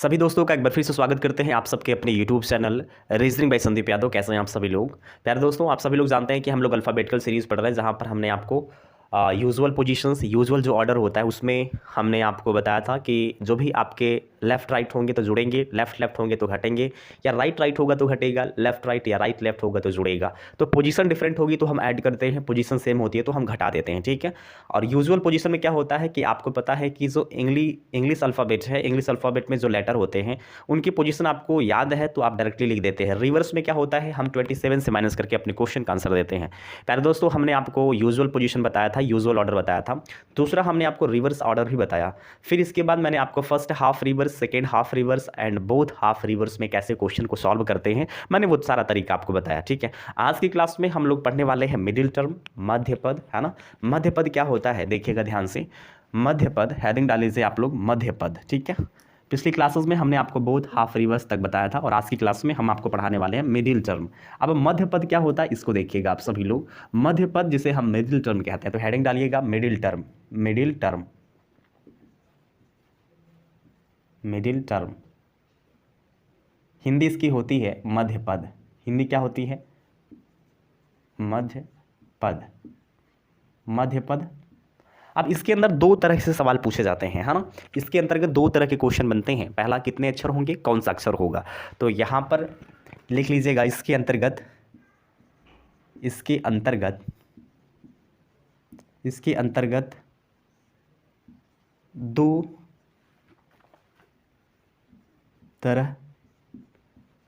सभी दोस्तों का एक बार फिर से स्वागत करते हैं आप सबके अपने YouTube channel reasoning bye Sandeep Yadav. कैसे हैं आप सभी लोग? प्यारे दोस्तों, आप सभी लोग जानते हैं कि हम लोग अल्फ़ाबेटिकल सीरीज़ पढ़ रहे हैं, जहां पर हमने आपको यूजुअल पोजीशंस, यूजुअल जो ऑर्डर होता है उसमें हमने आपको बताया था कि जो भी आपके लेफ़्ट राइट होंगे तो जुड़ेंगे, लेफ़्ट लेफ़्ट होंगे तो घटेंगे, या राइट राइट होगा तो घटेगा, लेफ़्ट राइट या राइट लेफ़्ट होगा तो जुड़ेगा। तो पोजीशन डिफरेंट होगी तो हम ऐड करते हैं, पोजीशन सेम होती है तो हम घटा देते हैं, ठीक है। और यूजुअल पोजीशन में क्या होता है कि आपको पता है कि जो इंग्लिश अल्फ़ाबेट है, इंग्लिश अल्फ़ाबेट में जो लेटर होते हैं उनकी पोजीशन आपको याद है तो आप डायरेक्टली लिख देते हैं। रिवर्स में क्या होता है, हम 27 से माइनस करके अपने क्वेश्चन का आंसर देते हैं। प्यारे दोस्तों, हमने आपको यूजुअल पोजीशन बताया था, यूजुअल ऑर्डर बताया था। दूसरा हमने आपको रिवर्स ऑर्डर भी बताया। फिर इसके बाद मैंने आपको first half reverse, second half reverse and both half reverse में कैसे क्वेश्चन को सॉल्व करते हैं, मैंने वो सारा तरीका आपको बताया, ठीक है। आज की क्लास में हम लोग पढ़ने वाले हैं मिडिल टर्म, मध्य पद, है ना। मध्य पद क्या होता है देखिएगा ध्यान से। मध्य पद हेडिंग डाल लीजिए आप लोग, मध्य पद, ठीक है। पिछली क्लासेस में हमने आपको बहुत हाफ रिवर्स तक बताया था और आज की क्लास में हम आपको पढ़ाने वाले हैं मिडिल टर्म। अब मध्य पद क्या होता है इसको देखिएगा आप सभी लोग। मध्य पद जिसे हम मिडिल टर्म कहते हैं, तो हेडिंग डालिएगा middle term, middle term, middle term. Hindi इसकी होती है मध्य पद। हिंदी क्या होती है? मध्य पद, मध्य पद। अब इसके अंदर दो तरह से सवाल पूछे जाते हैं, है ना। इसके अंतर्गत दो तरह के क्वेश्चन बनते हैं। पहला, कितने अक्षर होंगे, कौन सा अक्षर होगा। तो यहाँ पर लिख लीजिएगा, इसके अंतर्गत, इसके अंतर्गत, इसके अंतर्गत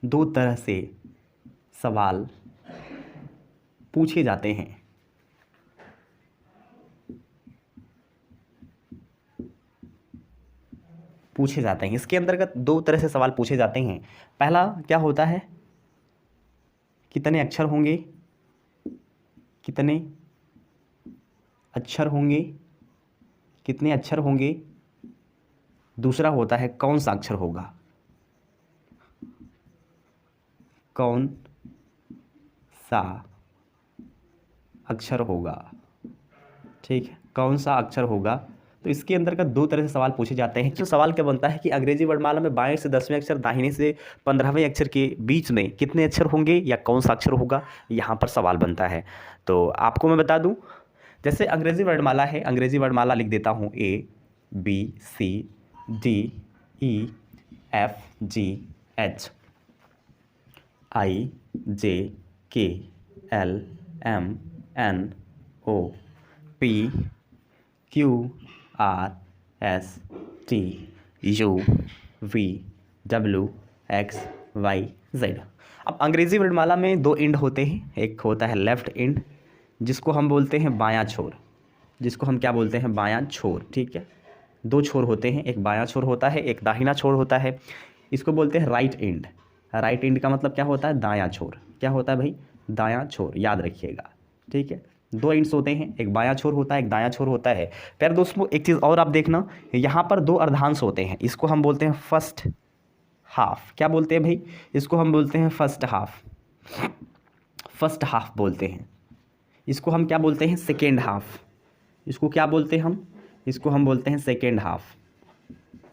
दो तरह से सवाल पूछे जाते हैं। पूछे जाते हैं इसके अंतर्गत दो तरह से सवाल पूछे जाते हैं। पहला क्या होता है, कितने अक्षर होंगे, कितने अक्षर होंगे, कितने अक्षर होंगे। दूसरा होता है कौन सा अक्षर होगा, कौन सा अक्षर होगा, ठीक है, कौन सा अक्षर होगा। तो इसके अंतर्गत दो तरह से सवाल पूछे जाते हैं। जो सवाल क्या बनता है कि अंग्रेजी वर्णमाला में बाएं से 10वें अक्षर, दाहिने से 15वें अक्षर के बीच में कितने अक्षर होंगे या कौन सा अक्षर होगा, यहाँ पर सवाल बनता है। तो आपको मैं बता दूं, जैसे अंग्रेजी वर्णमाला है, अंग्रेजी वर्णमाला लिख देता हूँ ABCDEFGHIJKLMNOPQRSTUVWXYZ। अब अंग्रेजी वर्णमाला में दो इंड होते हैं, एक होता है लेफ्ट इंड जिसको हम बोलते हैं बायां छोर, जिसको हम क्या बोलते हैं, बायां छोर, ठीक है। दो छोर होते हैं, एक बायां छोर होता है, एक दाहिना छोर होता है। इसको बोलते हैं राइट इंड। राइट इंड का मतलब क्या होता है, दायां छोर। क्या होता है भाई, दायां छोर, याद रखिएगा, ठीक है। दो इंड्स होते हैं, एक बायां छोर होता है, एक दायां छोर होता है। प्यारे दोस्तों, एक चीज़ और आप देखना, यहाँ पर दो अर्धांश होते हैं, इसको हम बोलते हैं फर्स्ट हाफ। क्या बोलते हैं भाई, इसको हम बोलते हैं फर्स्ट हाफ, फर्स्ट हाफ बोलते हैं। इसको हम क्या बोलते हैं, सेकेंड हाफ। इसको क्या बोलते हैं हम, इसको हम बोलते हैं सेकेंड हाफ।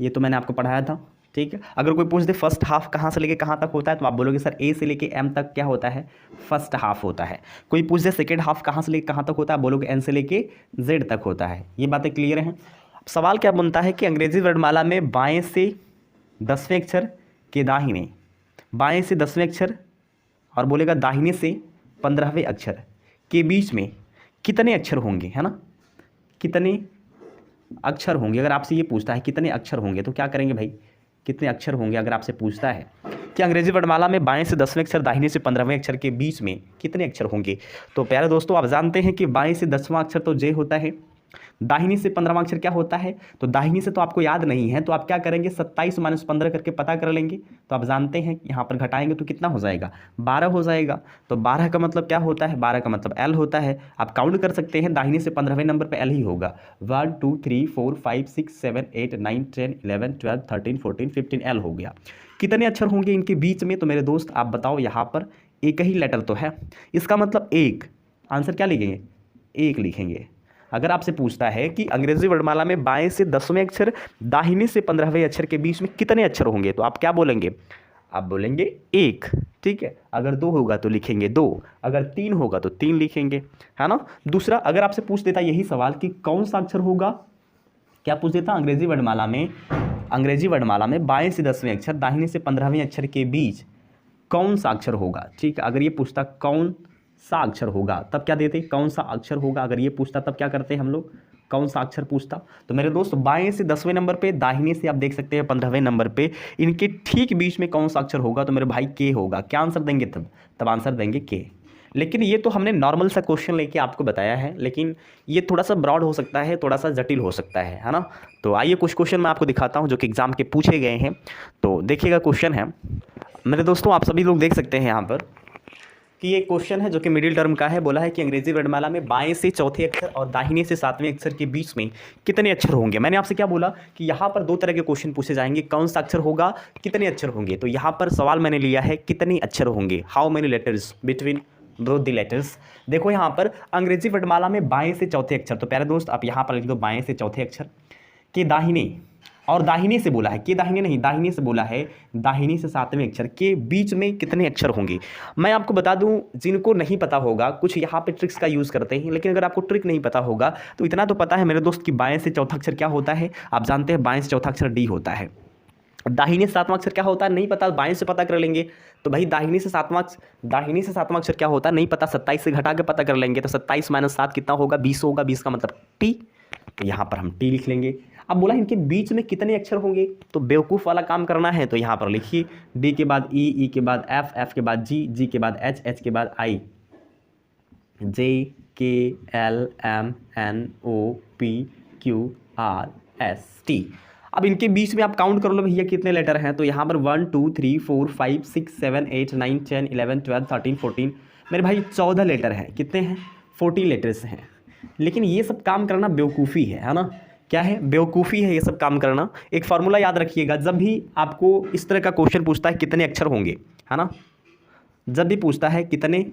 ये तो मैंने आपको पढ़ाया था, ठीक है। अगर कोई पूछ दे फर्स्ट हाफ कहाँ से लेके कहाँ तक होता है, तो आप बोलोगे सर ए से लेके एम तक क्या होता है, फर्स्ट हाफ होता है। कोई पूछ दे सेकेंड हाफ कहाँ से लेके कहाँ तक होता है, बोलोगे एन से लेके जेड तक होता है। ये बातें क्लियर हैं। अब सवाल क्या बनता है कि अंग्रेजी वर्णमाला में बाएँ से 10वें अक्षर के दाहिने, बाएँ से 10वें अक्षर और बोलेगा दाहिने से 15वें अक्षर के बीच में कितने अक्षर होंगे, है ना, कितने अक्षर होंगे। अगर आपसे ये पूछता है कितने अक्षर होंगे तो क्या करेंगे भाई, कितने अक्षर होंगे। अगर आपसे पूछता है कि अंग्रेजी वर्णमाला में बाएं से 10वें अक्षर, दाहिने से 15वें अक्षर के बीच में कितने अक्षर होंगे, तो प्यारे दोस्तों आप जानते हैं कि बाएं से 10वां अक्षर तो जे होता है, दाहिने से 15वां अक्षर क्या होता है, तो दाहिने से तो आपको याद नहीं है, तो आप क्या करेंगे, 27 - 15 करके पता कर लेंगे। तो आप जानते हैं यहाँ पर घटाएंगे तो कितना हो जाएगा, 12 हो जाएगा। तो 12 का मतलब क्या होता है, 12 का मतलब एल होता है। आप काउंट कर सकते हैं, दाहिने से 15वें नंबर पर एल ही होगा। 1 2 3 4 5 6 7 8 9 10 11 12 13 14 15 एल हो गया। कितने अक्षर होंगे इनके बीच में, तो मेरे दोस्त आप बताओ। यहाँ पर एक ही लेटर तो है, इसका मतलब एक, आंसर क्या लिखेंगे, एक लिखेंगे। अगर आपसे पूछता है कि अंग्रेजी वर्णमाला में बाएं से 10वें अक्षर दाहिने से 15वें अक्षर के बीच में कितने अक्षर होंगे, तो आप क्या बोलेंगे? आप बोलेंगे 1, ठीक है। अगर 2 होगा तो लिखेंगे 2, अगर 3 होगा तो 3 लिखेंगे, है ना। दूसरा, अगर आपसे पूछ देता यही सवाल कि कौन सा अक्षर होगा, क्या पूछ देता अंग्रेजी वर्णमाला में बाएं से 10वें अक्षर दाहिने से 15वें अक्षर के बीच कौन सा अक्षर होगा, ठीक है। अगर ये पूछता कौन सा अक्षर होगा तब क्या देते, कौन सा अक्षर होगा। अगर ये पूछता तब क्या करते हम लोग, कौन सा अक्षर पूछता। तो मेरे दोस्त बाएं से 10वें नंबर पे, दाहिने से आप देख सकते हैं 15वें नंबर पे, इनके ठीक बीच में कौन सा अक्षर होगा, तो मेरे भाई के होगा। क्या आंसर देंगे तब आंसर देंगे के। लेकिन ये तो हमने नॉर्मल सा क्वेश्चन लेके आपको बताया है, लेकिन ये थोड़ा सा ब्रॉड हो सकता है, थोड़ा सा जटिल हो सकता है ना। तो आइए कुछ क्वेश्चन मैं आपको दिखाता हूँ जो कि एग्जाम के पूछे गए हैं। तो देखिएगा, क्वेश्चन है मेरे दोस्तों, आप सभी लोग देख सकते हैं यहाँ पर कि ये क्वेश्चन है जो कि मिडिल टर्म का है। बोला है कि अंग्रेजी वर्णमाला में बाएं से चौथे अक्षर और दाहिने से 7वें अक्षर के बीच में कितने अक्षर होंगे। मैंने आपसे क्या बोला कि यहाँ पर 2 तरह के क्वेश्चन पूछे जाएंगे, कौन सा अक्षर होगा, कितने अक्षर होंगे। तो यहाँ पर सवाल मैंने लिया है कितने अक्षर होंगे, how many letters between both the letters. देखो यहाँ पर अंग्रेजी वर्णमाला में बाएं से चौथे अक्षर, तो प्यारे दोस्त आप यहाँ पर लिख दो बाएं से चौथे अक्षर के दाहिने, और दाहिने से बोला है कि दाहिने नहीं, दाहिने से बोला है दाहिने से 7वें अक्षर के बीच में कितने अक्षर होंगे। मैं आपको बता दूं, जिनको नहीं पता होगा कुछ यहाँ पे ट्रिक्स का यूज़ करते हैं, लेकिन अगर आपको ट्रिक नहीं पता होगा तो इतना तो पता है मेरे दोस्त कि बाएं से चौथा अक्षर क्या होता है। आप जानते हैं बाएं से चौथा अक्षर डी होता है। दाहिने से 7वां अक्षर क्या होता है नहीं पता, बाएं से पता कर लेंगे। तो भाई दाहिने से सातवां अक्षर क्या होता है नहीं पता, 27 से घटा के पता कर लेंगे। तो 27 - 7 कितना होगा, 20 होगा। 20 का मतलब टी, तो यहाँ पर हम टी लिख लेंगे। अब बोला इनके बीच में कितने अक्षर होंगे, तो बेवकूफ़ वाला काम करना है। तो यहाँ पर लिखिए डी के बाद ई, ई के बाद एफ, एफ के बाद जी, जी के बाद एच, एच के बाद I, J K L M N O P Q R S T. अब इनके बीच में आप काउंट कर लो भैया कितने लेटर हैं। तो यहाँ पर 1 2 3 4 5 6 7 8 9 10 11 12 13 14, मेरे भाई 14 लेटर हैं। कितने हैं, 14 लेटर्स हैं। लेकिन ये सब काम करना बेवकूफ़ी है ना। क्या है, बेवकूफ़ी है ये सब काम करना। एक फार्मूला याद रखिएगा, जब भी आपको इस तरह का क्वेश्चन पूछता है कितने अक्षर होंगे, है ना, जब भी पूछता है कितने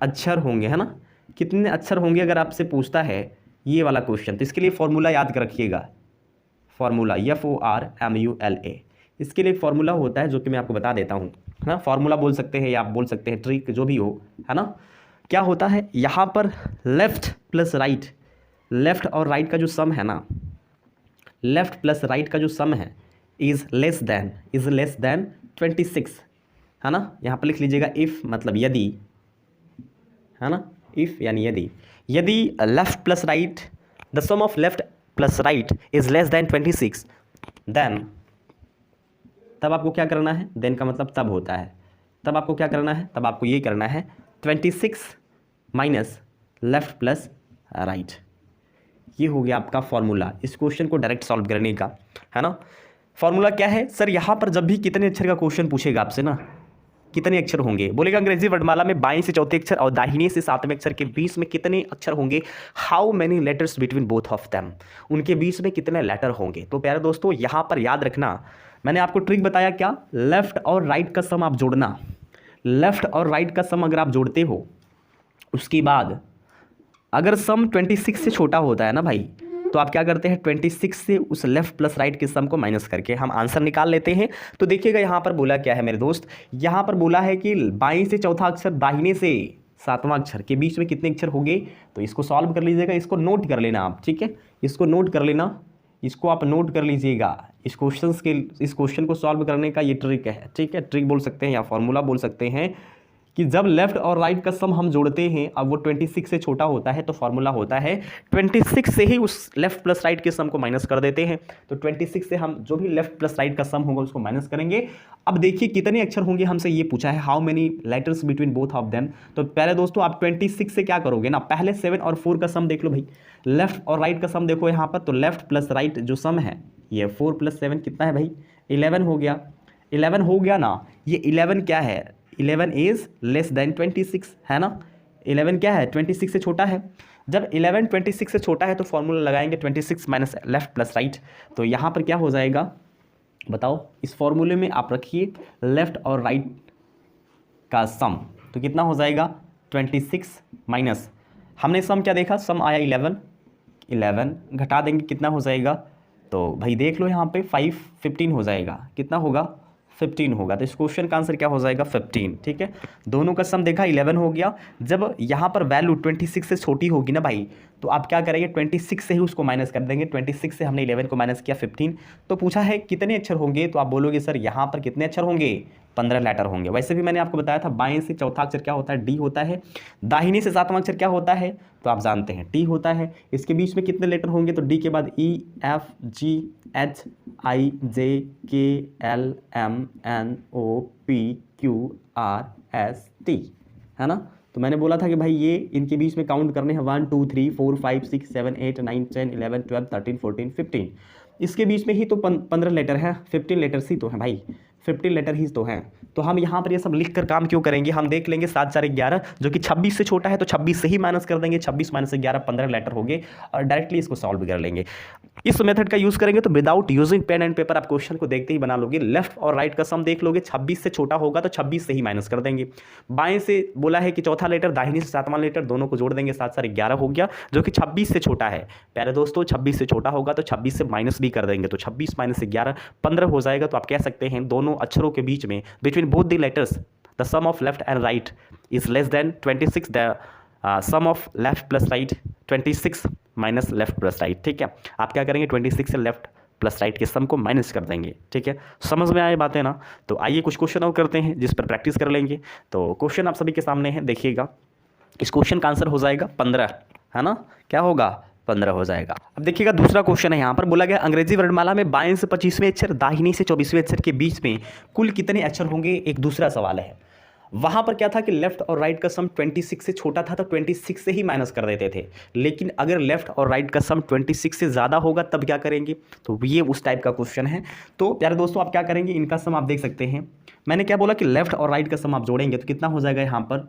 अक्षर होंगे, है ना, कितने अक्षर होंगे, अगर आपसे पूछता है ये वाला क्वेश्चन, तो इसके लिए फार्मूला याद कर रखिएगा। फार्मूला FORMULA, इसके लिए एक फार्मूला होता है जो कि मैं आपको बता देता हूँ, है ना। फार्मूला बोल सकते हैं या आप बोल सकते हैं ट्रिक, जो भी हो, है ना। क्या होता है यहाँ पर लेफ्ट प्लस राइट, लेफ्ट और राइट का जो सम है ना, लेफ्ट प्लस राइट का जो सम है इज़ लेस देन 26, है ना। यहाँ पर लिख लीजिएगा इफ़, मतलब यदि, है ना, इफ़ यानी यदि left plus right, the sum of left plus right is less than 26, then, तब आपको क्या करना है, देन का मतलब तब होता है, तब आपको क्या करना है, तब आपको ये करना है 26 माइनस लेफ्ट प्लस राइट। ये हो गया आपका फॉर्मूला इस क्वेश्चन को डायरेक्ट सॉल्व करने का, है ना। फॉर्मूला क्या है सर, यहाँ पर जब भी कितने अक्षर का क्वेश्चन पूछेगा आपसे ना, कितने अक्षर होंगे, बोलेगा अंग्रेजी वर्णमाला में बाएं से चौथे अक्षर और दाहिने से 7वें अक्षर के बीच में कितने अक्षर होंगे, how many letters between both of them, उनके बीच में कितने लेटर होंगे। तो प्यारे दोस्तों यहाँ पर याद रखना, मैंने आपको ट्रिक बताया क्या, लेफ्ट और राइट का सम आप जोड़ना। लेफ्ट और राइट का सम अगर आप जोड़ते हो, उसके बाद अगर सम 26 से छोटा होता है ना भाई, तो आप क्या करते हैं 26 से उस लेफ्ट प्लस राइट के सम को माइनस करके हम आंसर निकाल लेते हैं। तो देखिएगा यहाँ पर बोला क्या है मेरे दोस्त, यहाँ पर बोला है कि बाईं से चौथा अक्षर दाहिने से 7वां अक्षर के बीच में कितने अक्षर होंगे। तो इसको सॉल्व कर लीजिएगा, इसको नोट कर लेना आप, ठीक है, इसको नोट कर लेना, इसको आप नोट कर लीजिएगा। इस क्वेश्चन को सॉल्व करने का ये ट्रिक है, ठीक है, ट्रिक बोल सकते हैं या फॉर्मूला बोल सकते हैं कि जब लेफ्ट और राइट का सम हम जोड़ते हैं, अब वो 26 से छोटा होता है, तो फॉर्मूला होता है 26 से ही उस लेफ्ट प्लस राइट के सम को माइनस कर देते हैं। तो 26 से हम जो भी लेफ्ट प्लस राइट का सम होगा उसको माइनस करेंगे। अब देखिए कितने अक्षर होंगे, हमसे ये पूछा है how many letters between both of them. तो पहले दोस्तों आप 26 से क्या करोगे ना, पहले 7 और 4 का सम देख लो भाई, लेफ्ट और राइट का सम देखो यहाँ पर। तो लेफ्ट प्लस राइट जो सम है ये 4 + 7 कितना है भाई, 11 हो गया। 11 हो गया ना, ये 11 क्या है, 11 इज़ लेस देन 26, है ना। 11 क्या है, 26 से छोटा है। जब 11 26 से छोटा है तो फॉर्मूला लगाएंगे 26 माइनस लेफ्ट प्लस राइट। तो यहाँ पर क्या हो जाएगा बताओ, इस फॉर्मूले में आप रखिए लेफ्ट और राइट का सम, तो कितना हो जाएगा 26 माइनस, हमने सम क्या देखा, सम आया 11 घटा देंगे कितना हो जाएगा, तो भाई देख लो यहाँ पे 5 15 हो जाएगा, कितना होगा 15 होगा। तो इस क्वेश्चन का आंसर क्या हो जाएगा 15, ठीक है। दोनों का सम देखा 11 हो गया। जब यहाँ पर वैल्यू 26 से छोटी होगी ना भाई, तो आप क्या करेंगे 26 से ही उसको माइनस कर देंगे। 26 से हमने 11 को माइनस किया 15। तो पूछा है कितने अक्षर होंगे, तो आप बोलोगे सर यहाँ पर कितने अक्षर होंगे, 15 लेटर होंगे। वैसे भी मैंने आपको बताया था बाएं से चौथा अक्षर क्या होता है, डी होता है। दाहिने से सातवां अक्षर क्या होता है, तो आप जानते हैं टी होता है। इसके बीच में कितने लेटर होंगे, तो डी के बाद E F G H I J K L M N O P Q R S T, है ना। तो मैंने बोला था कि भाई ये इनके बीच में काउंट करने हैं 1 2 3 4 5 6 7 8 9 10 11 12 13 14 15। इसके बीच में ही तो 15 लेटर हैं, 15 लेटर्स ही तो हैं भाई, 15 लेटर ही तो हैं। तो हम यहाँ पर ये सब लिख कर काम क्यों करेंगे, हम देख लेंगे 7 4 11 जो कि 26 से छोटा है, तो 26 से ही माइनस कर देंगे। 26 माइनस 11 15 लेटर हो गए और डायरेक्टली इसको सॉल्व कर लेंगे। इस मेथड का यूज़ करेंगे तो without using pen and paper आप क्वेश्चन को देखते ही बना लोगे। लेफ्ट और राइट का सम देख लोगे, 26 से छोटा होगा तो 26 से ही माइनस कर देंगे। बाएं से बोला है कि चौथा लेटर, दाहिने से सातवां लेटर, दोनों को जोड़ देंगे, 7 4 11 हो गया जो कि 26 से छोटा है। प्यारे दोस्तों 26 से छोटा होगा तो 26 से माइनस भी कर देंगे, तो 26 माइनस 11 15 हो जाएगा। तो आप कह सकते हैं दोनों अक्षरों के बीच में, between both the letters, the sum of left and right is less than 26, the sum of left plus right 26 minus left plus right, ठीक है। आप क्या करेंगे 26 से लेफ्ट प्लस राइट के सम को माइनस कर देंगे, ठीक है। समझ में आए बातें ना। तो आइए कुछ क्वेश्चन और करते हैं जिस पर प्रैक्टिस कर लेंगे। तो क्वेश्चन आप सभी के सामने है, देखिएगा। इस क्वेश्चन का आंसर हो जाएगा 15, है ना, क्या होगा 15 हो जाएगा। अब देखिएगा दूसरा क्वेश्चन है, यहाँ पर बोला गया अंग्रेजी वर्णमाला में बाएं से 25वें अक्षर, दाहिने से 24वें अक्षर के बीच में कुल कितने अक्षर होंगे। एक दूसरा सवाल है, वहाँ पर क्या था कि लेफ्ट और राइट का सम 26 से छोटा था तो 26 से ही माइनस कर देते थे। लेकिन अगर लेफ्ट और राइट का सम 26 से ज़्यादा होगा तब क्या करेंगे, तो ये उस टाइप का क्वेश्चन है। तो प्यारे दोस्तों आप क्या करेंगे, इनका सम आप देख सकते हैं। मैंने क्या बोला कि लेफ्ट और राइट का सम आप जोड़ेंगे तो कितना हो जाएगा यहाँ पर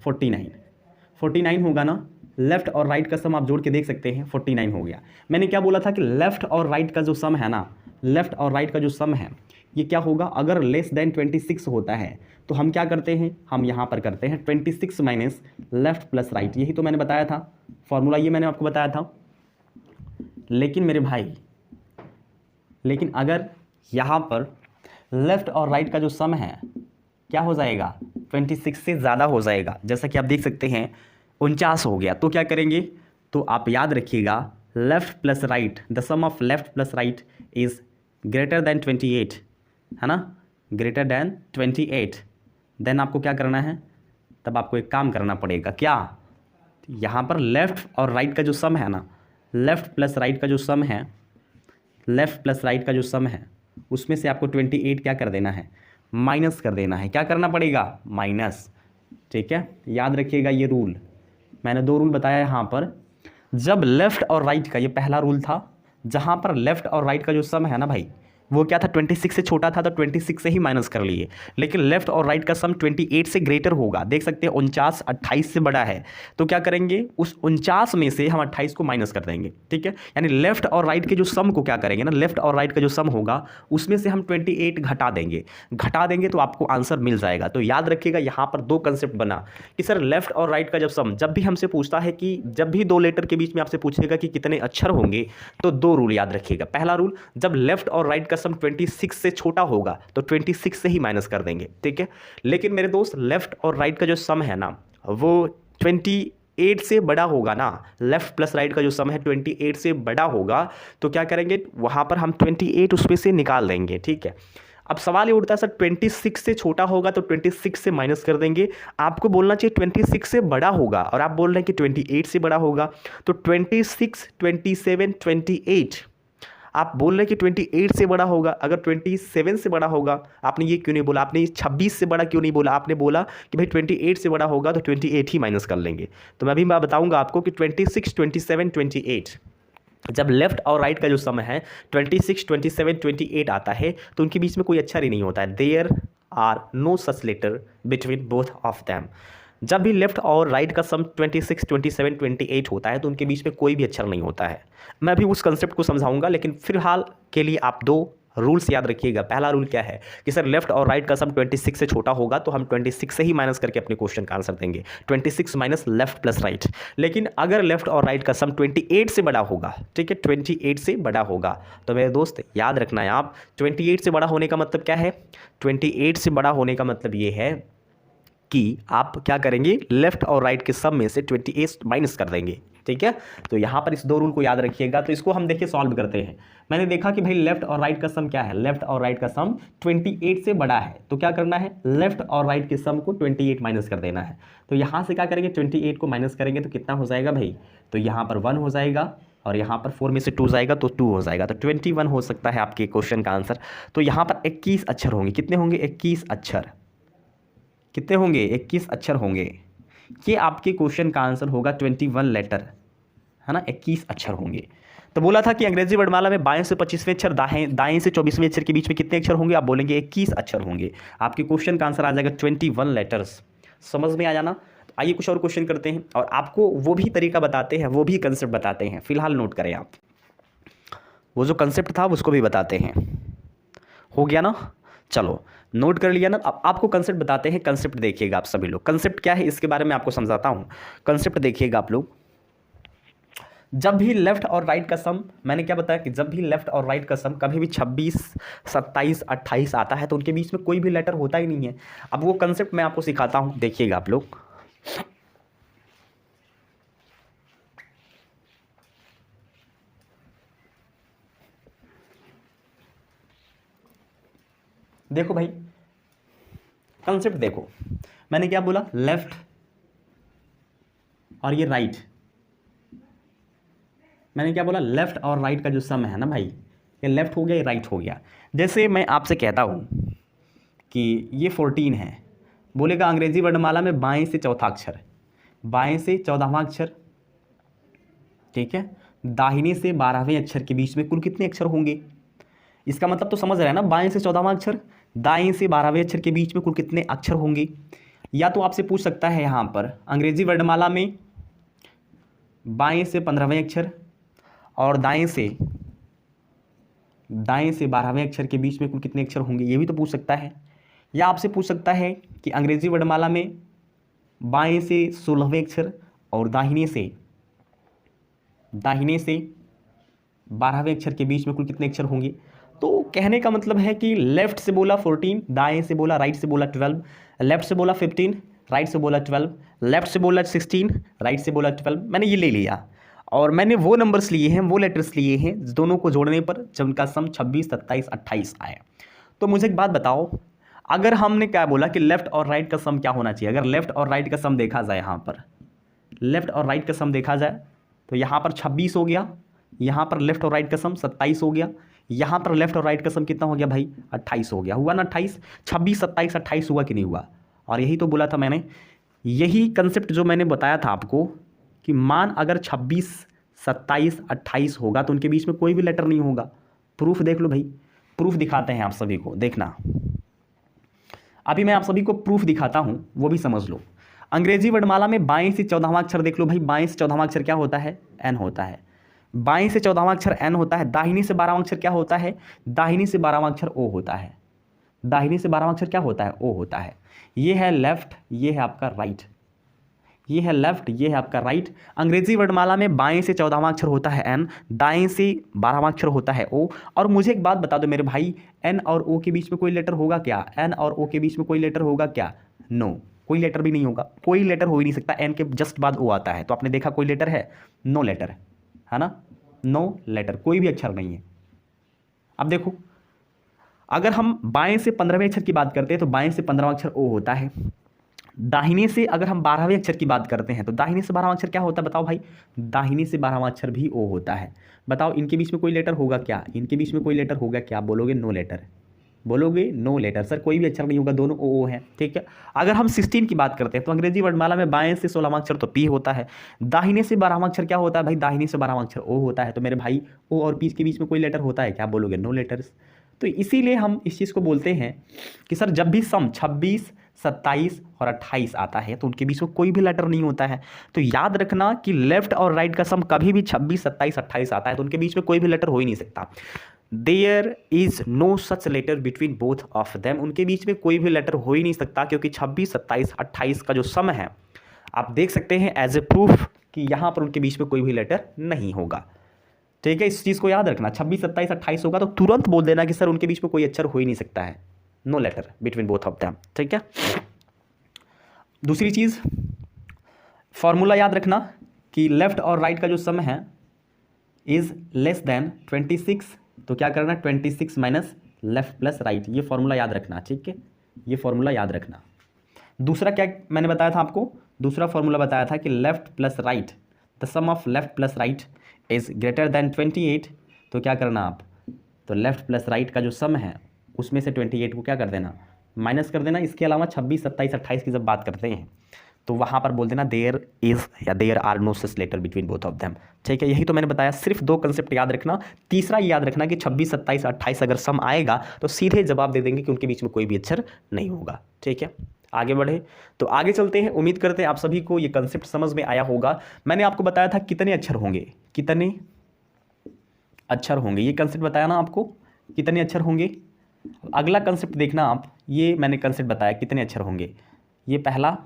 49 होगा ना। लेफ्ट और राइट का सम आप जोड़ के देख सकते हैं 49 हो गया। मैंने क्या बोला था कि लेफ्ट और राइट का जो सम है ना, लेफ्ट और राइट का जो सम है ये क्या होगा, अगर लेस देन 26 होता है तो हम क्या करते हैं, हम यहाँ पर करते हैं 26 माइनस लेफ्ट प्लस राइट। यही तो मैंने बताया था, फॉर्मूला ये मैंने आपको बताया था। लेकिन मेरे भाई, लेकिन अगर यहाँ पर लेफ्ट और राइट का जो सम है क्या हो जाएगा 26 से ज़्यादा हो जाएगा, जैसा कि आप देख सकते हैं 49 हो गया। तो क्या करेंगे, तो आप याद रखिएगा left plus right, the sum of left plus right is greater than 28, है ना, ग्रेटर देन 28। देन आपको क्या करना है, तब आपको एक काम करना पड़ेगा, क्या, यहाँ पर लेफ्ट और राइट का जो सम है ना, लेफ्ट प्लस राइट का जो सम है, लेफ्ट प्लस राइट का जो सम है उसमें से आपको 28 क्या कर देना है, माइनस कर देना है। क्या करना पड़ेगा, माइनस, ठीक है। याद रखिएगा ये रूल, मैंने 2 रूल बताया यहाँ पर। जब लेफ्ट और राइट का, ये पहला रूल था, जहाँ पर लेफ्ट और राइट का जो सम है ना भाई वो क्या था 26 से छोटा था तो 26 से ही माइनस कर लिए। लेकिन लेफ्ट और राइट का सम 28 से ग्रेटर होगा, देख सकते हैं 49 28 से बड़ा है, तो क्या करेंगे उस 49 में से हम 28 को माइनस कर देंगे, ठीक है। यानी लेफ्ट और राइट के जो सम को क्या करेंगे ना, लेफ्ट और राइट का जो सम होगा उसमें से हम 28 घटा देंगे तो आपको आंसर मिल जाएगा। तो याद रखिएगा यहाँ पर 2 कंसेप्ट बना कि सर लेफ्ट और राइट का जब सम, जब भी हमसे पूछता है कि जब भी 2 लेटर के बीच में आपसे पूछेगा कि कितने अक्षर होंगे, तो 2 रूल याद रखिएगा। पहला रूल, जब लेफ्ट और राइट का सम 26 से छोटा होगा तो 26 से ही माइनस कर देंगे, ठीक है। लेकिन मेरे दोस्त लेफ्ट और राइट का जो सम है ना वो 28 से बड़ा होगा ना, लेफ्ट प्लस राइट का जो सम है 28 से बड़ा होगा, तो क्या करेंगे वहां पर हम 28 उसमें से निकाल देंगे, ठीक है। अब सवाल ये उठता है सर 26 से छोटा होगा तो 26 से माइनस कर देंगे। आपको बोलना चाहिए 26 से बड़ा होगा और आप बोल रहे हैं कि 28 से बड़ा होगा, तो 26 27 28 आप बोल रहे हैं कि 28 से बड़ा होगा। अगर 27 से बड़ा होगा, आपने ये क्यों नहीं बोला, आपने 26 से बड़ा क्यों नहीं बोला, आपने बोला कि भाई 28 से बड़ा होगा तो 28 ही माइनस कर लेंगे। तो मैं बताऊंगा आपको कि 26 27 28 जब लेफ्ट और राइट का जो सम है 26 27 28 आता है तो उनके बीच में कोई अक्षर ही नहीं होता है। There are no such letter between both of them. जब भी लेफ्ट और राइट का सम 26 27 28 होता है तो उनके बीच में कोई भी अक्षर नहीं होता है। मैं भी उस कंसेप्ट को समझाऊंगा, लेकिन फिलहाल के लिए आप 2 रूल्स याद रखिएगा। पहला रूल क्या है कि सर लेफ्ट और राइट का सम 26 से छोटा होगा तो हम 26 से ही माइनस करके अपने क्वेश्चन का आंसर देंगे, 26 माइनस लेफ्ट प्लस राइट। लेकिन अगर लेफ्ट और राइट का सम 28 से बड़ा होगा, ठीक है, 28 से बड़ा होगा, तो मेरे दोस्त याद रखना है आप, 28 से बड़ा होने का मतलब क्या है, 28 से बड़ा होने का मतलब ये है कि आप क्या करेंगे, लेफ्ट और राइट के सम में से 28 माइनस कर देंगे, ठीक है। तो यहाँ पर इस दो रूल को याद रखिएगा। तो इसको हम देखिए सॉल्व करते हैं। मैंने देखा कि भाई लेफ्ट और राइट का सम क्या है, लेफ्ट और राइट का सम 28 से बड़ा है, तो क्या करना है, लेफ्ट और राइट के सम को 28 माइनस कर देना है। तो यहाँ से क्या करेंगे, 28 को माइनस करेंगे तो कितना हो जाएगा भाई, तो यहाँ पर 1 हो जाएगा और यहाँ पर 4 में से 2 जाएगा तो 2 हो जाएगा, तो 21 हो सकता है आपके क्वेश्चन का आंसर। तो यहाँ पर 21 अक्षर होंगे, कितने होंगे, 21 अक्षर, कितने होंगे, 21 अक्षर होंगे। ये आपके क्वेश्चन का आंसर होगा, 21 लेटर, है ना, 21 अक्षर होंगे। तो बोला था कि अंग्रेजी वर्णमाला में बाएं से 25वें अक्षर, दाएं से 24वें अक्षर के बीच में कितने अक्षर होंगे, आप बोलेंगे 21 अक्षर होंगे। आपके क्वेश्चन का आंसर आ जाएगा 21 लेटर्स। समझ में आ जाना। तो आइए कुछ और क्वेश्चन करते हैं और आपको वो भी तरीका बताते हैं, वो भी कंसेप्ट बताते हैं। फिलहाल नोट करें आप, वो जो कंसेप्ट था उसको भी बताते हैं। हो गया ना, चलो नोट कर लिया ना। अब आपको कंसेप्ट बताते हैं। कंसेप्ट देखिएगा आप सभी लोग, कंसेप्ट क्या है इसके बारे में आपको समझाता हूँ। कंसेप्ट देखिएगा आप लोग। जब भी लेफ्ट और राइट का सम, मैंने क्या बताया कि जब भी लेफ्ट और राइट का सम कभी भी 26, 27, 28 आता है तो उनके बीच में कोई भी लेटर होता ही नहीं है। अब वो कंसेप्ट मैं आपको सिखाता हूँ, देखिएगा आप लोग। देखो भाई कंसेप्ट देखो, मैंने क्या बोला, लेफ्ट और ये राइट। मैंने क्या बोला, लेफ्ट और राइट का जो सम है ना भाई, ये लेफ्ट हो गया, ये राइट हो गया। जैसे मैं आपसे कहता हूँ कि ये 14 है, बोलेगा अंग्रेजी वर्णमाला में बाएं से चौथा अक्षर, बाएं से 14वां अक्षर, ठीक है, दाहिने से 12वें अक्षर के बीच में कुल कितने अक्षर होंगे। इसका मतलब तो समझ रहे हैं ना, बाएं से 14वां अक्षर, दाएं से 12वें अक्षर के बीच में कुल कितने अक्षर होंगे। या तो आपसे पूछ सकता है यहाँ पर अंग्रेजी वर्णमाला में बाएं से 15वें अक्षर और दाएं से 12वें अक्षर के बीच में कुल कितने अक्षर होंगे, ये भी तो पूछ सकता है। या आपसे पूछ सकता है कि अंग्रेजी वर्णमाला में बाएं से 16वें अक्षर और दाहिने से 12वें अक्षर के बीच में कुल कितने अक्षर होंगे। तो कहने का मतलब है कि लेफ्ट से बोला 14, दाएं से बोला, राइट से बोला 12, लेफ्ट से बोला 15, राइट से बोला 12, लेफ्ट से बोला 16, राइट से बोला 12। मैंने ये ले लिया और मैंने वो नंबर्स लिए हैं, वो लेटर्स लिए हैं दोनों को जोड़ने पर जब उनका सम 26, 27, 28 आया। तो मुझे एक बात बताओ, अगर हमने क्या बोला कि लेफ्ट और राइट का सम क्या होना चाहिए, अगर लेफ्ट और राइट का सम देखा जाए, यहाँ पर लेफ्ट और राइट का सम देखा जाए तो यहाँ पर 26 हो गया, यहाँ पर लेफ्ट और राइट का सम 27 हो गया, यहाँ पर लेफ्ट और राइट का सम कितना हो गया भाई, 28 हो गया। हुआ ना 28, 26, 27, 28 हुआ कि नहीं हुआ। और यही तो बोला था मैंने, यही कंसेप्ट जो मैंने बताया था आपको कि मान अगर 26, 27, 28 होगा तो उनके बीच में कोई भी लेटर नहीं होगा। प्रूफ देख लो भाई, प्रूफ दिखाते हैं आप सभी को, देखना अभी मैं आप सभी को प्रूफ दिखाता हूँ, वो भी समझ लो। अंग्रेजी वर्णमाला में बाएं से 14वां अक्षर देख लो भाई, बाएं से 14वां अक्षर क्या होता है, एन होता है। बाएं से 14वां अक्षर एन होता है। दाहिने से 12वां अक्षर क्या होता है, दाहिने से 12वां अक्षर ओ होता है। दाहिने से 12वां अक्षर क्या होता है, ओ होता है। ये है लेफ्ट, ये है आपका राइट, ये है लेफ्ट, ये है आपका राइट। अंग्रेजी वर्णमाला में बाएं से 14वां अक्षर होता है एन, दाएं से 12वां अक्षर होता है ओ। और मुझे एक बात बता दो मेरे भाई, एन और ओ के बीच में कोई लेटर होगा क्या, एन और ओ के बीच में कोई लेटर होगा क्या, नो, कोई लेटर भी नहीं होगा, कोई लेटर हो ही नहीं सकता। एन के जस्ट बाद ओ आता है, तो आपने देखा कोई लेटर है, नो लेटर है ना, नो लेटर, कोई भी अक्षर नहीं है। अब देखो अगर हम बाएं से 15वें अक्षर की बात करते हैं तो बाएं से 15वां अक्षर ओ होता है। दाहिने से अगर हम 12वें अक्षर की बात करते हैं तो दाहिने से 12वां अक्षर क्या होता है, बताओ भाई, दाहिने से 12वां अक्षर भी ओ होता है। बताओ इनके बीच में कोई लेटर होगा क्या, इनके बीच में कोई लेटर होगा क्या, बोलोगे नो लेटर, बोलोगे नो लेटर, सर कोई भी अक्षर नहीं होगा, दोनों ओ है, ठीक है। अगर हम 16 की बात करते हैं तो अंग्रेजी वर्णमाला में बाएं से 16वां अक्षर तो पी होता है, दाहिने से 12वां अक्षर क्या होता है भाई, दाहिने से 12वां अक्षर ओ होता है। तो मेरे भाई ओ और पी के बीच में कोई लेटर होता है क्या, बोलोगे नो लेटर्स। तो इसीलिए हम इस चीज़ को बोलते हैं कि सर जब भी सम 26, 27 और 28 आता है तो उनके बीच में कोई भी लेटर नहीं होता है। तो याद रखना कि लेफ्ट और राइट का सम कभी भी 26, 27, 28 आता है तो उनके बीच में कोई भी लेटर हो ही नहीं सकता। There is no such letter between both of them, उनके बीच में कोई भी लेटर हो ही नहीं सकता, क्योंकि 26, 27, 28 का जो सम है आप देख सकते हैं एज ए प्रूफ कि यहाँ पर उनके बीच में कोई भी लेटर नहीं होगा। ठीक है, इस चीज़ को याद रखना, 26, 27, 28 होगा तो तुरंत बोल देना कि सर उनके बीच में कोई अक्षर हो ही नहीं सकता है, no letter between both of them. ठीक है, दूसरी चीज़ फॉर्मूला याद रखना कि लेफ्ट और राइट का जो सम है इज़ लेस देन 26, तो क्या करना, 26 माइनस लेफ्ट प्लस राइट, ये फॉर्मूला याद रखना। ठीक है, ये फॉर्मूला याद रखना। दूसरा क्या मैंने बताया था आपको, दूसरा फॉर्मूला बताया था कि left plus right, the sum of left plus right is greater than 28, तो क्या करना आप, तो लेफ्ट प्लस राइट का जो सम है उसमें से 28 को क्या कर देना, माइनस कर देना। इसके अलावा 26, 27, 28 की जब बात करते हैं तो वहाँ पर बोल देना देयर इज़ या there are no such letter between both of them. ठीक है, यही तो मैंने बताया, सिर्फ 2 कंसेप्ट याद रखना। तीसरा ये याद रखना कि 26, 27, 28 अगर सम आएगा तो सीधे जवाब दे देंगे कि उनके बीच में कोई भी अक्षर नहीं होगा। ठीक है, आगे बढ़े तो आगे चलते हैं। उम्मीद करते हैं आप सभी को ये कंसेप्ट समझ में आया होगा। मैंने आपको बताया था कितने अक्षर होंगे, कितने अक्षर होंगे, ये कंसेप्ट बताया ना आपको, कितने अक्षर होंगे। अगला कंसेप्ट देखना आप, ये मैंने कंसेप्ट बताया कितने अक्षर होंगे, ये पहला।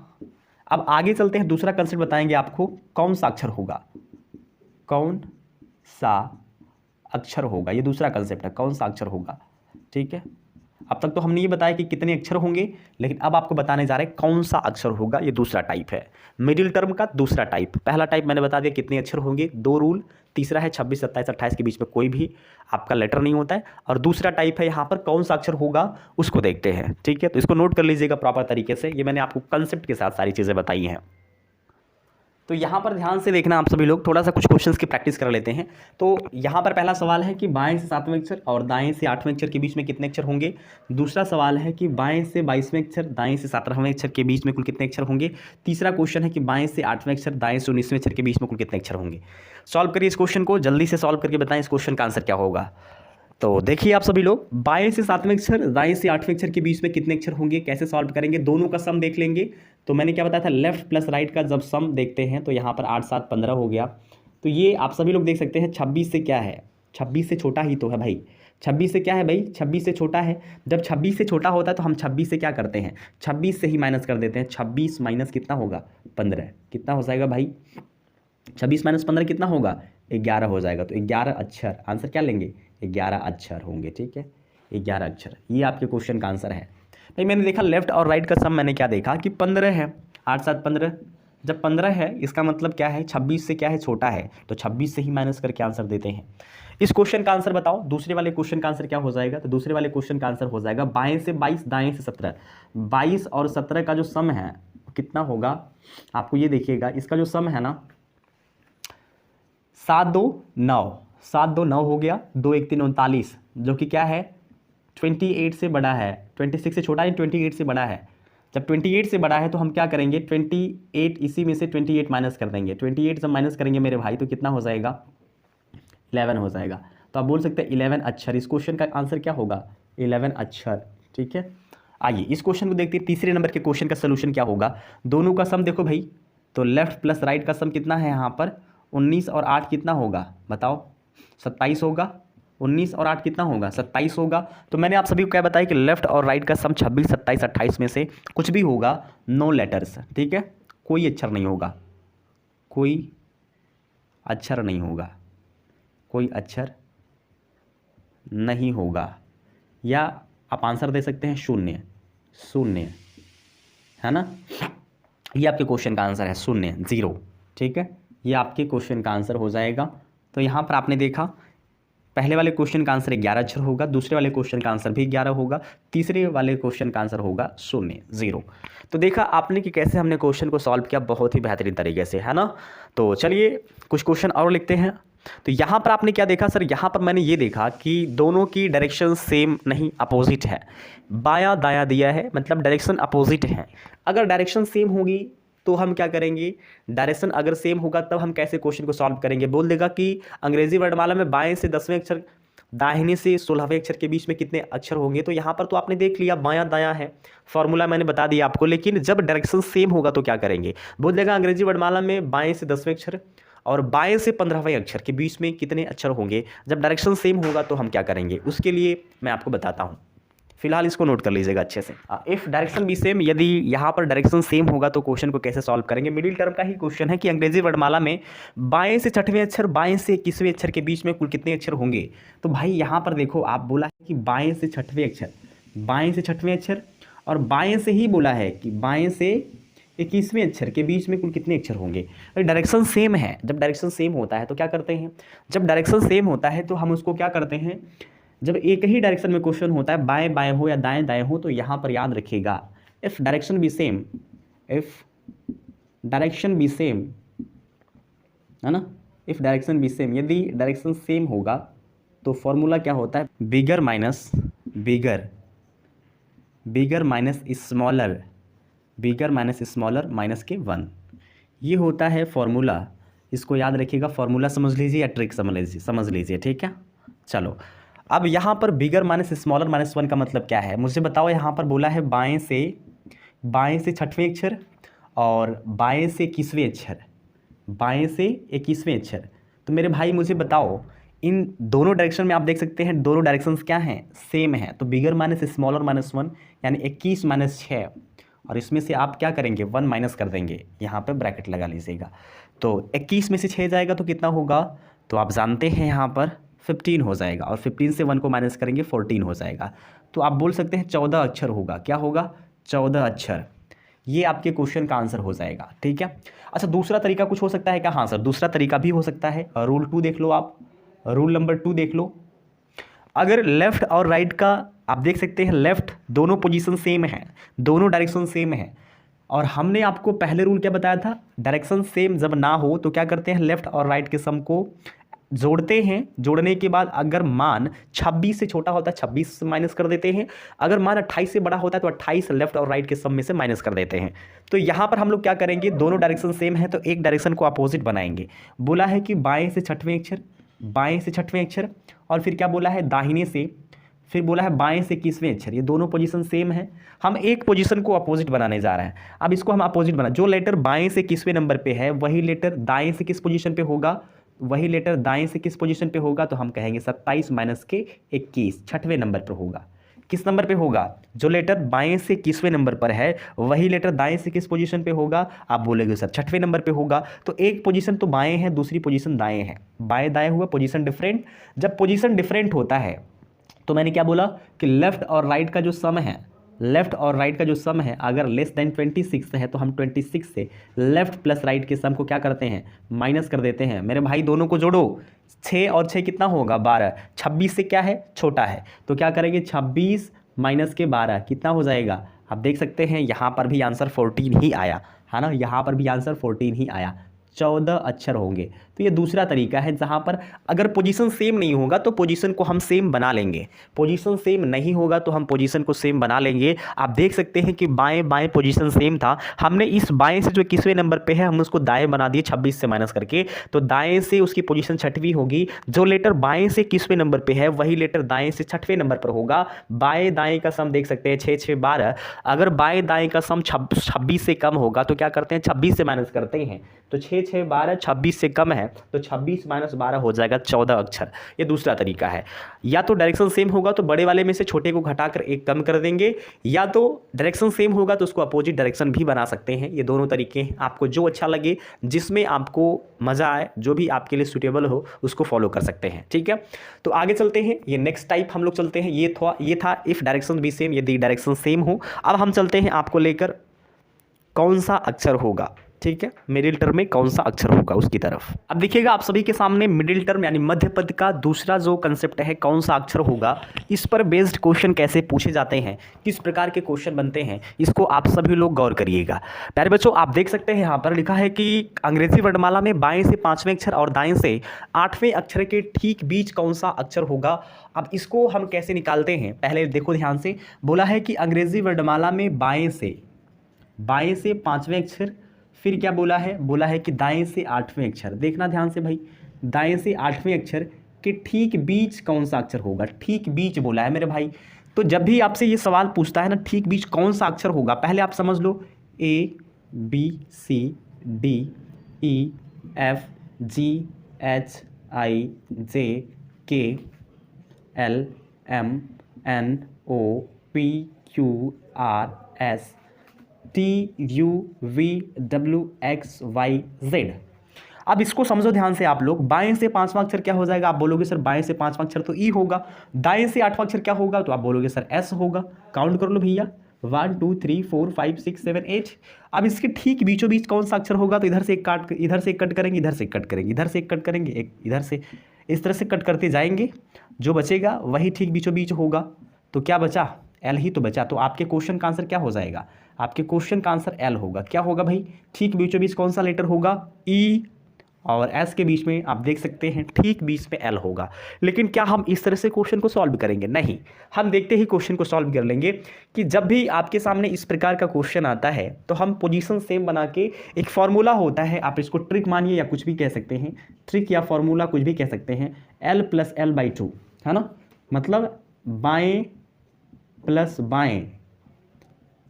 अब आगे चलते हैं, दूसरा कंसेप्ट बताएंगे आपको कौन सा अक्षर होगा, कौन सा अक्षर होगा, ये दूसरा कंसेप्ट है, कौन सा अक्षर होगा। ठीक है, अब तक तो हमने ये बताया कि कितने अक्षर होंगे, लेकिन अब आपको बताने जा रहे हैं कौन सा अक्षर होगा, ये दूसरा टाइप है, मिडिल टर्म का दूसरा टाइप। पहला टाइप मैंने बता दिया कितने अक्षर होंगे, 2 रूल। तीसरा है 26, 27, 28 के बीच में कोई भी आपका लेटर नहीं होता है। और दूसरा टाइप है यहाँ पर कौन सा अक्षर होगा उसको देखते हैं। ठीक है, तो इसको नोट कर लीजिएगा प्रॉपर तरीके से, ये मैंने आपको कंसेप्ट के साथ सारी चीज़ें बताई हैं। तो यहाँ पर ध्यान से देखना आप सभी लोग, थोड़ा सा कुछ क्वेश्चंस की प्रैक्टिस कर लेते हैं। तो यहाँ पर पहला सवाल है कि बाएं से 7वें अक्षर और दाएं से 8वें अक्षर के बीच में कितने अक्षर होंगे। दूसरा सवाल है कि बाएं से 22वें अक्षर, दाएं से 17वें अक्षर के बीच में कुल कितने अक्षर होंगे। तीसरा क्वेश्चन है कि बाएं से 8वें अक्षर, दाएं से 19वें अक्षर के बीच में कुल कितने अक्षर होंगे। सॉल्व करिए इस क्वेश्चन को, जल्दी से सॉल्व करके बताएं इस क्वेश्चन का आंसर क्या होगा। तो देखिए आप सभी लोग, बाएं से 7वें अक्षर, दाएं से 8वें अक्षर के बीच में कितने अक्षर होंगे, कैसे सॉल्व करेंगे, दोनों का सम देख लेंगे। तो मैंने क्या बताया था, लेफ्ट प्लस राइट का जब सम देखते हैं तो यहाँ पर 8, 7, 15 हो गया। तो ये आप सभी लोग देख सकते हैं 26 से क्या है, 26 से छोटा ही तो है भाई। 26 से क्या है भाई, 26 से छोटा है। जब 26 से छोटा होता है तो हम 26 से क्या करते हैं, 26 से ही माइनस कर देते हैं। 26 माइनस कितना होगा, 15, कितना हो जाएगा भाई, 26 माइनस 15 कितना होगा, 11 हो जाएगा। तो 11 अक्षर, आंसर क्या लेंगे, 11 अक्षर होंगे। ठीक है, 11 अक्षर, ये आपके क्वेश्चन का आंसर है। भाई मैंने देखा लेफ्ट और राइट का सम, मैंने क्या देखा कि 15 है, 8, 7, 15। जब 15 है इसका मतलब क्या है, 26 से क्या है, छोटा है, तो 26 से ही माइनस करके आंसर देते हैं। इस क्वेश्चन का आंसर बताओ, दूसरे वाले क्वेश्चन का आंसर क्या हो जाएगा। तो दूसरे वाले क्वेश्चन का आंसर हो जाएगा बाएं से 22, दाएं से 17। 22 और 17 का जो सम है कितना होगा, आपको ये देखिएगा, इसका जो सम है ना 7, 2, 9, 7, 2, 9 हो गया, 2, 1, 3, 39, जो कि क्या है 28 से बड़ा है, 26 से छोटा है, 28 से बड़ा है। जब 28 से बड़ा है तो हम क्या करेंगे, 28 इसी में से 28 माइनस कर देंगे। 28 जब माइनस करेंगे मेरे भाई तो कितना हो जाएगा, 11 हो जाएगा। तो आप बोल सकते हैं 11 अक्षर, इस क्वेश्चन का आंसर क्या होगा, 11 अक्षर। ठीक है, आइए इस क्वेश्चन को देखते हैं। तीसरे नंबर के क्वेश्चन का सोल्यूशन क्या होगा, दोनों का सम देखो भाई, तो लेफ्ट प्लस राइट का सम कितना है यहाँ पर, 19 और 8 कितना होगा बताओ, 27 होगा। 19 और 8 कितना होगा, 27 होगा। तो मैंने आप सभी को क्या बताया कि लेफ्ट और राइट का सम 26, 27, 28 में से कुछ भी होगा, नो लेटर्स। ठीक है, कोई अक्षर नहीं होगा, कोई अक्षर नहीं होगा, कोई अक्षर नहीं होगा, या आप आंसर दे सकते हैं शून्य, शून्य है ना, ये आपके क्वेश्चन का आंसर है, शून्य, 0। ठीक है, ये आपके क्वेश्चन का आंसर हो जाएगा। तो यहाँ पर आपने देखा पहले वाले क्वेश्चन का आंसर 11 अक्षर होगा, दूसरे वाले क्वेश्चन का आंसर भी 11 होगा, तीसरे वाले क्वेश्चन का आंसर होगा 0, 0। तो देखा आपने कि कैसे हमने क्वेश्चन को सॉल्व किया, बहुत ही बेहतरीन तरीके से, है ना। तो चलिए कुछ क्वेश्चन और लिखते हैं। तो यहाँ पर आपने क्या देखा सर, यहाँ पर मैंने ये देखा कि दोनों की डायरेक्शन सेम नहीं, अपोजिट है। बायां दायां दिया है मतलब डायरेक्शन अपोजिट है। अगर डायरेक्शन सेम होगी तो हम क्या करेंगे, डायरेक्शन अगर सेम होगा तब हम कैसे क्वेश्चन को सॉल्व करेंगे। बोल देगा कि अंग्रेजी वर्णमाला में बाएं से 10वें अक्षर, दाहिने से 16वें अक्षर के बीच में कितने अक्षर होंगे। तो यहाँ पर तो आपने देख लिया बायां दायां है, फॉर्मूला मैंने बता दिया आपको। लेकिन जब डायरेक्शन सेम होगा तो क्या करेंगे, बोल देगा अंग्रेजी वर्णमाला में बाएं से 10वें अक्षर और बाएं से 15वें अक्षर के बीच में कितने अक्षर होंगे। जब डायरेक्शन सेम होगा तो हम क्या करेंगे, उसके लिए मैं आपको बताता हूँ, फिलहाल इसको नोट कर लीजिएगा अच्छे से। इफ़ डायरेक्शन बी सेम, यदि यहाँ पर डायरेक्शन सेम होगा तो क्वेश्चन को कैसे सॉल्व करेंगे। मिडिल टर्म का ही क्वेश्चन है कि अंग्रेजी वर्णमाला में बाएं से 6वें अक्षर, बाएं से 21वें अक्षर के बीच में कुल कितने अक्षर होंगे। तो भाई यहाँ पर देखो, आप बोला है कि बाएं से 6वें अक्षर, बाएं से 6वें अक्षर, और बाएं से ही बोला है कि बाएं से 21वें अक्षर के बीच में कुल कितने अक्षर होंगे। डायरेक्शन सेम है, जब डायरेक्शन सेम होता है तो क्या करते हैं, जब डायरेक्शन सेम होता है तो हम उसको क्या करते हैं, जब एक ही डायरेक्शन में क्वेश्चन होता है, बाएं बाएं हो या दाएं दाएं हो, तो यहाँ पर याद रखिएगा if direction B same, if direction B same, है ना, इफ़ डायरेक्शन बी सेम, यदि डायरेक्शन सेम होगा तो फॉर्मूला क्या होता है, बिगर माइनस बिगर, bigger minus smaller, bigger minus smaller minus के 1, ये होता है फॉर्मूला। इसको याद रखिएगा, फॉर्मूला समझ लीजिए या ट्रिक समझ लीजिए, ठीक है। चलो अब यहाँ पर बिगर माइनस स्मॉलर माइनस 1 का मतलब क्या है, मुझे बताओ। यहाँ पर बोला है बाएं से 6वें अक्षर और बाएं से 21वें अक्षर, बाएं से 21वें अक्षर। तो मेरे भाई मुझे बताओ, इन दोनों डायरेक्शन में आप देख सकते हैं दोनों डायरेक्शंस क्या हैं, सेम है। तो बिगर माइनस स्मॉलर माइनस 1 यानी 21 माइनस 6, और इसमें से आप क्या करेंगे, 1 माइनस कर देंगे, यहाँ पे ब्रैकेट लगा लीजिएगा। तो 21 में से 6 जाएगा तो कितना होगा, तो आप जानते हैं यहाँ पर 15 हो जाएगा, और 15 से 1 को माइनस करेंगे 14 हो जाएगा। तो आप बोल सकते हैं 14 अक्षर होगा। क्या होगा, 14 अक्षर। ये आपके क्वेश्चन का आंसर हो जाएगा, ठीक है। अच्छा, दूसरा तरीका कुछ हो सकता है क्या, हाँ सर दूसरा तरीका भी हो सकता है। रूल 2 देख लो आप, रूल नंबर 2 देख लो। अगर लेफ़्ट और राइट का आप देख सकते हैं, लेफ़्ट दोनों पोजीशन सेम है, दोनों डायरेक्शन सेम है, और हमने आपको पहले रूल क्या बताया था, डायरेक्शन सेम जब ना हो तो क्या करते हैं, लेफ़्ट और राइट के सम को जोड़ते हैं। जोड़ने के बाद अगर मान 26 से छोटा होता है 26 से माइनस कर देते हैं, अगर मान 28 से बड़ा होता है तो 28 लेफ्ट और राइट के सम में से माइनस कर देते हैं। तो यहाँ पर हम लोग क्या करेंगे, दोनों डायरेक्शन सेम है तो एक डायरेक्शन को अपोजिट बनाएंगे। बोला है कि बाएं से 6वें अक्षर, बाएं से 6वें अक्षर, और फिर क्या बोला है दाहिने से, फिर बोला है बाएं से 21वें अक्षर। ये दोनों पोजीशन सेम है, हम एक पोजीशन को अपोजिट बनाने जा रहे हैं। अब इसको हम अपोजिट बना, जो लेटर बाएं से 21वें नंबर पे है वही लेटर दाएं से किस पोजीशन पे होगा, वही लेटर दाएं से किस पोजीशन पे होगा, तो हम कहेंगे 27 माइनस के 21 6वें नंबर पर होगा। किस नंबर पे होगा, जो लेटर बाएं से 21वें नंबर पर है वही लेटर दाएं से किस पोजीशन पे होगा, आप बोलेंगे सर 6वें नंबर पे होगा। तो एक पोजीशन तो बाएं है, दूसरी पोजीशन दाएं है, बाएं दाएं हुआ पोजीशन डिफरेंट। जब पोजीशन डिफरेंट होता है तो मैंने क्या बोला कि लेफ्ट और राइट का जो सम है, लेफ्ट और राइट का जो सम है अगर लेस देन 26 है तो हम 26 से लेफ्ट प्लस राइट के सम को क्या करते हैं, माइनस कर देते हैं। मेरे भाई दोनों को जोड़ो, 6 और 6 कितना होगा 12, 26 से क्या है छोटा है, तो क्या करेंगे 26 माइनस के 12 कितना हो जाएगा। आप देख सकते हैं यहाँ पर भी आंसर 14 ही आया है ना, यहाँ पर भी आंसर 14 ही आया, 14 अक्षर होंगे। तो ये दूसरा तरीका है जहाँ पर अगर पोजीशन सेम नहीं होगा तो पोजीशन को हम सेम बना लेंगे, पोजीशन सेम नहीं होगा तो हम पोजीशन को सेम बना लेंगे। आप देख सकते हैं कि बाएं बाएं पोजीशन सेम था, हमने इस बाएं से जो 21वें नंबर पे है हम उसको दाएं बना दिए 26 से माइनस करके, तो दाएं से उसकी पोजीशन 6वीं होगी। जो लेटर बाएं से 21वें नंबर पे है वही लेटर दाएं से 6वें नंबर पर होगा। बाएं दाएं का सम देख सकते हैं 6 6 12, अगर बाएं दाएं का सम 26 से कम होगा तो क्या करते हैं 26 से माइनस करते हैं, तो 6 6 12 26 से कम है तो 26 माइनस 12 हो जाएगा 14 अक्षर। ये दूसरा तरीका है, या तो डायरेक्शन सेम होगा तो बड़े वाले में से छोटे को घटाकर एक कम कर देंगे, या तो डायरेक्शन सेम होगा तो उसको अपोजिट डायरेक्शन भी बना सकते हैं। ये दोनों तरीके हैं, आपको जो अच्छा लगे, जिसमें आपको मज़ा आए, जो भी आपके लिए सूटेबल हो उसको फॉलो कर सकते हैं, ठीक है। तो आगे चलते हैं, ये नेक्स्ट टाइप हम लोग चलते हैं। ये था इफ़ डायरेक्शन भी सेम, यदि डायरेक्शन सेम हो। अब हम चलते हैं आपको लेकर कौन सा अक्षर होगा, ठीक है, मिडिल टर्म में कौन सा अक्षर होगा उसकी तरफ। अब देखिएगा आप सभी के सामने मिडिल टर्म यानी मध्य पद का दूसरा जो कंसेप्ट है कौन सा अक्षर होगा, इस पर बेस्ड क्वेश्चन कैसे पूछे जाते हैं, किस प्रकार के क्वेश्चन बनते हैं, इसको आप सभी लोग गौर करिएगा। प्यारे बच्चों आप देख सकते हैं यहाँ पर लिखा है कि अंग्रेजी वर्णमाला में बाएं से 5वें अक्षर और दाएं से 8वें अक्षर के ठीक बीच कौन सा अक्षर होगा। अब इसको हम कैसे निकालते हैं, पहले देखो ध्यान से। बोला है कि अंग्रेजी वर्णमाला में बाएं से 5वें अक्षर, फिर क्या बोला है कि दाएं से 8वें अक्षर। देखना ध्यान से भाई, दाएं से 8वें अक्षर के ठीक बीच कौन सा अक्षर होगा, ठीक बीच बोला है मेरे भाई। तो जब भी आपसे ये सवाल पूछता है ना ठीक बीच कौन सा अक्षर होगा, पहले आप समझ लो A B C D E F GHIJKLMNOPQRSTUVWXYZ। अब इसको समझो ध्यान से आप लोग। बाएं से पांचवां अक्षर क्या हो जाएगा? आप बोलोगे सर बाएं से पांचवां अक्षर तो ई होगा। दाएं से आठवां अक्षर क्या होगा? तो आप बोलोगे सर एस होगा। काउंट कर लो भैया, 1 2 3 4 5 6 7 8। अब इसके ठीक बीचों बीच कौन सा अक्षर होगा? तो इधर से एक कट करेंगे, इधर से एक कट करेंगे, इधर से एक कट करेंगे, एक इधर से, इस तरह से कट करते जाएंगे। जो बचेगा वही ठीक बीचों बीच होगा। तो क्या बचा? एल ही तो बचा। तो आपके क्वेश्चन का आंसर क्या हो जाएगा? आपके क्वेश्चन का आंसर एल होगा। क्या होगा भाई? ठीक बीचों बीच कौन सा लेटर होगा? ई, और एस के बीच में आप देख सकते हैं ठीक बीच में एल होगा। लेकिन क्या हम इस तरह से क्वेश्चन को सॉल्व करेंगे? नहीं, हम देखते ही क्वेश्चन को सॉल्व कर लेंगे कि जब भी आपके सामने इस प्रकार का क्वेश्चन आता है तो हम पोजीशन सेम बना के, एक फॉर्मूला होता है, आप इसको ट्रिक मानिए या कुछ भी कह सकते हैं, ट्रिक या फॉर्मूला कुछ भी कह सकते हैं, L + L/2, है ना। मतलब बाएं प्लस बाएं,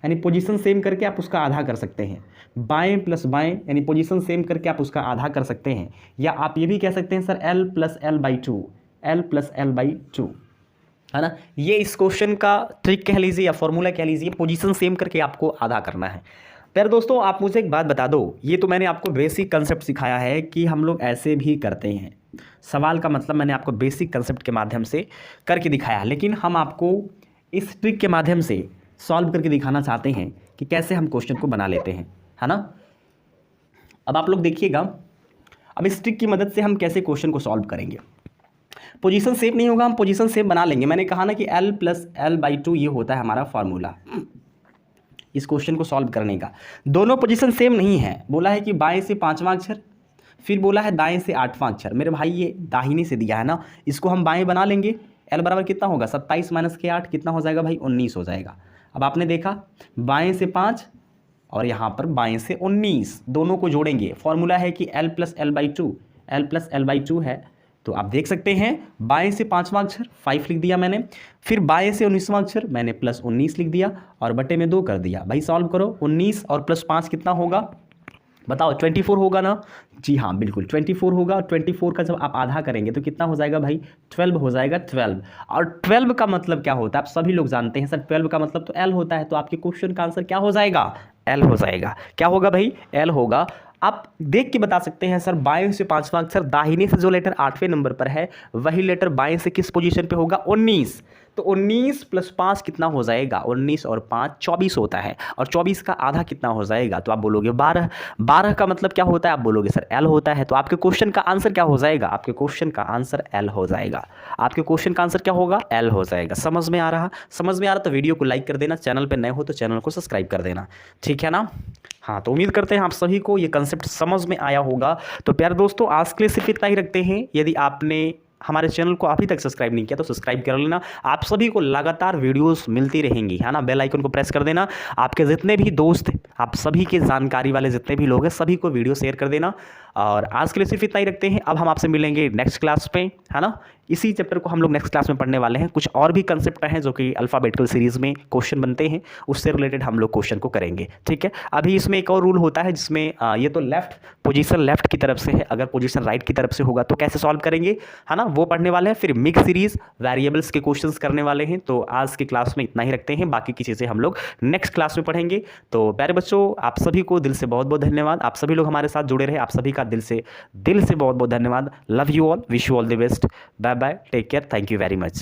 यानी पोजीशन सेम करके आप उसका आधा कर सकते हैं। बाएं प्लस बाएं यानी पोजीशन सेम करके आप उसका आधा कर सकते हैं। या आप ये भी कह सकते हैं sir L + L/2, L + L/2, है ना। ये इस क्वेश्चन का ट्रिक कह लीजिए या फॉर्मूला कह लीजिए, पोजीशन सेम करके आपको आधा करना है। प्यारे दोस्तों, आप मुझे एक बात बता दो, ये तो मैंने आपको बेसिक कंसेप्ट सिखाया है कि हम लोग ऐसे भी करते हैं। सवाल का मतलब मैंने आपको बेसिक कंसेप्ट के माध्यम से करके दिखाया, लेकिन हम आपको इस ट्रिक के माध्यम से सॉल्व करके दिखाना चाहते हैं कि कैसे हम क्वेश्चन को बना लेते हैं, है ना। अब आप लोग देखिएगा, अब इस ट्रिक की मदद से हम कैसे क्वेश्चन को सॉल्व करेंगे। पोजीशन सेम नहीं होगा, हम पोजीशन सेम बना लेंगे। मैंने कहा ना कि L + L/2 ये होता है हमारा फॉर्मूला इस क्वेश्चन को सॉल्व करने का। दोनों पोजीशन सेम नहीं है। बोला है कि बाएं से पांचवां अक्षर, फिर बोला है दाएं से आठवां अक्षर। मेरे भाई ये दाहिने से दिया है ना, इसको हम बाएं बना लेंगे। L बराबर कितना होगा? 27 - के 8 कितना हो जाएगा भाई? 19 हो जाएगा। अब आपने देखा बाएं से 5 और यहाँ पर बाएं से 19, दोनों को जोड़ेंगे। फॉर्मूला है कि L + L/2, L + L/2 है। तो आप देख सकते हैं बाएं से पांचवां अक्षर 5 लिख दिया मैंने, फिर बाएं से 19वां अक्षर मैंने +19 लिख दिया और बटे में 2 कर दिया। भाई सॉल्व करो, 19 और +5 कितना होगा? बताओ, 24 होगा ना। जी हाँ, बिल्कुल 24 होगा। 24 का जब आप आधा करेंगे तो कितना हो जाएगा भाई? 12 हो जाएगा, 12। और 12 का मतलब क्या होता है? आप सभी लोग जानते हैं सर, 12 का मतलब तो L होता है। तो आपके क्वेश्चन का आंसर क्या हो जाएगा? L हो जाएगा। क्या होगा भाई? L होगा। आप देख के बता सकते हैं सर, बाएं से पांचवां अक्षर दाहिने से जो लेटर 8वें नंबर पर है वही लेटर बाएं से किस पोजीशन पे होगा? 19। तो 19 + 5 कितना हो जाएगा? 19 और 5 24 होता है, और 24 का आधा कितना हो जाएगा? तो आप बोलोगे 12। 12 का मतलब क्या होता है? आप बोलोगे सर L होता है। तो आपके क्वेश्चन का आंसर क्या हो जाएगा? आपके क्वेश्चन का आंसर L हो जाएगा। आपके क्वेश्चन का आंसर क्या होगा? L हो जाएगा। समझ में आ रहा? समझ में आ रहा तो वीडियो को लाइक कर देना, चैनल पर नए हो तो चैनल को सब्सक्राइब कर देना, ठीक है ना। हाँ, तो उम्मीद करते हैं आप सभी को ये कंसेप्ट समझ में आया होगा। तो प्यारे दोस्तों, आज के लिए सिर्फ इतना ही रखते हैं। यदि आपने हमारे चैनल को अभी तक सब्सक्राइब नहीं किया तो सब्सक्राइब कर लेना। आप सभी को लगातार वीडियोस मिलती रहेंगी, है ना। बेल आइकन को प्रेस कर देना। आपके जितने भी दोस्त, आप सभी के जानकारी वाले जितने भी लोग हैं सभी को वीडियो शेयर कर देना। और आज के लिए सिर्फ इतना ही रखते हैं। अब हम आपसे मिलेंगे नेक्स्ट क्लास पे, है ना। इसी चैप्टर को हम लोग नेक्स्ट क्लास में पढ़ने वाले हैं। कुछ और भी कंसेप्ट हैं जो कि अल्फ़ाबेटिकल सीरीज़ में क्वेश्चन बनते हैं, उससे रिलेटेड हम लोग क्वेश्चन को करेंगे, ठीक है। अभी इसमें एक और रूल होता है जिसमें ये तो लेफ्ट पोजीशन लेफ्ट की तरफ से है, अगर पोजीशन राइट की तरफ से होगा तो कैसे सॉल्व करेंगे, है ना, वो पढ़ने वाले हैं। फिर मिक्स सीरीज वेरिएबल्स के क्वेश्चंस करने वाले हैं। तो आज की क्लास में इतना ही रखते हैं, बाकी की चीज़ें हम लोग नेक्स्ट क्लास में पढ़ेंगे। तो प्यारे बच्चों, आप सभी को दिल से बहुत बहुत धन्यवाद। आप सभी लोग हमारे साथ जुड़े रहे, आप सभी का दिल से बहुत बहुत धन्यवाद। Love you all, wish you all the best. Bye bye, take care, thank you very much.